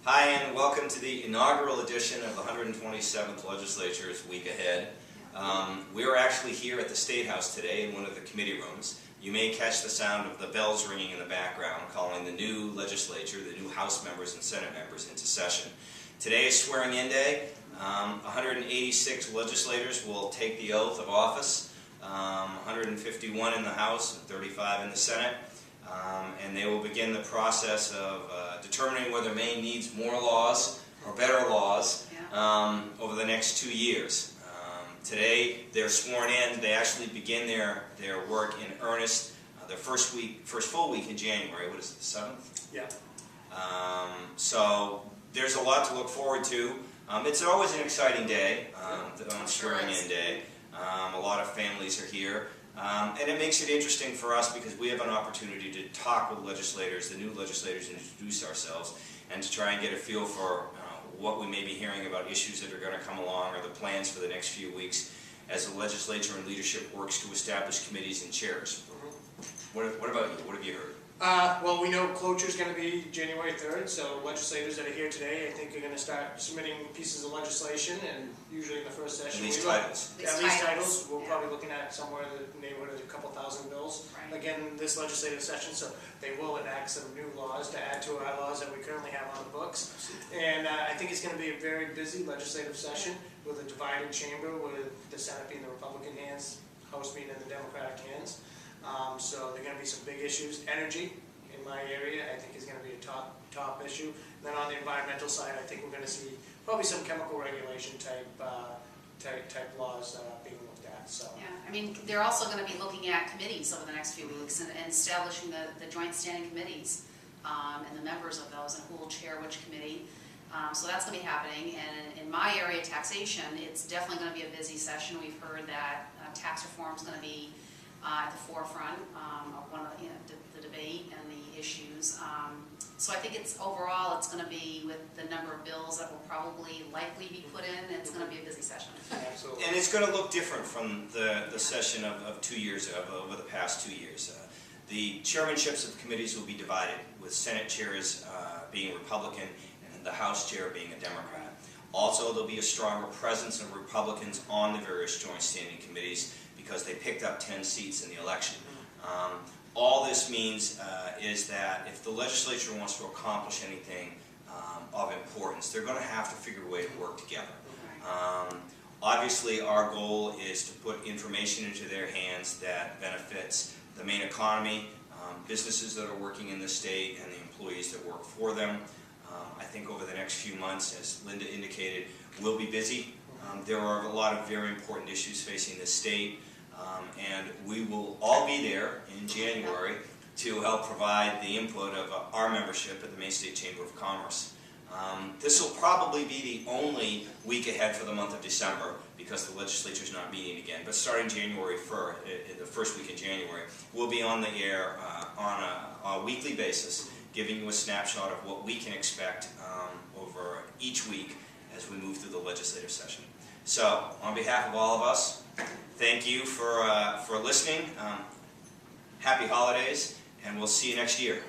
Hi, and welcome to the inaugural edition of the 127th Legislature's Week Ahead. We are actually here at the State House today in one of the committee rooms. You may catch the sound of the bells ringing in the background calling the new legislature, the new House members and Senate members into session. Today is swearing-in day. 186 legislators will take the oath of office, 151 in the House and 35 in the Senate. And they will begin the process of determining whether Maine needs more laws or better laws over the next 2 years. Today they're sworn in. They actually begin their work in earnest their first full week in January. What is it, the 7th? Yeah. So there's a lot to look forward to. It's always an exciting day on swearing-in day. A lot of families are here. And it makes it interesting for us because we have an opportunity to talk with legislators, the new legislators, and introduce ourselves and to try and get a feel for what we may be hearing about issues that are going to come along or the plans for the next few weeks as the legislature and leadership works to establish committees and chairs. What about you? What have you heard? Well, we know cloture is going to be January 3rd, so legislators that are here today, I think, are going to start submitting pieces of legislation, and usually in the first session, At least titles. At least titles. We're probably looking at somewhere in the neighborhood of a couple thousand bills. Right. Again, this legislative session, so they will enact some new laws to add to our laws that we currently have on the books. And I think it's going to be a very busy legislative session with a divided chamber, with the Senate being the Republican hands, House being in the Democratic hands. So there are going to be some big issues. Energy, in my area, I think is going to be a top issue. And then on the environmental side, I think we're going to see probably some chemical regulation type laws being looked at. So. Yeah, I mean, they're also going to be looking at committees over the next few weeks and establishing the joint standing committees and the members of those and who will chair which committee. So that's going to be happening. And in my area, taxation, it's definitely going to be a busy session. We've heard that tax reform is going to be at the forefront of one of the debate and the issues. So I think overall it's going to be, with the number of bills that will probably likely be put in, it's going to be a busy session. Absolutely. And it's going to look different from the session of 2 years over the past 2 years. The chairmanships of committees will be divided, with Senate chairs being Republican and the House chair being a Democrat. Also, there'll be a stronger presence of Republicans on the various joint standing committees because they picked up 10 seats in the election. All this means is that if the legislature wants to accomplish anything of importance, they're going to have to figure a way to work together. Obviously, our goal is to put information into their hands that benefits the Maine economy, businesses that are working in the state, and the employees that work for them. I think over the next few months, as Linda indicated, we'll be busy. There are a lot of very important issues facing the state. And we will all be there in January to help provide the input of our membership at the Maine State Chamber of Commerce. This will probably be the only week ahead for the month of December because the legislature is not meeting again. But starting January 1st, the first week in January, we'll be on the air on a weekly basis, giving you a snapshot of what we can expect over each week as we move through the legislative session. So, on behalf of all of us, thank you for listening. Happy holidays, and we'll see you next year.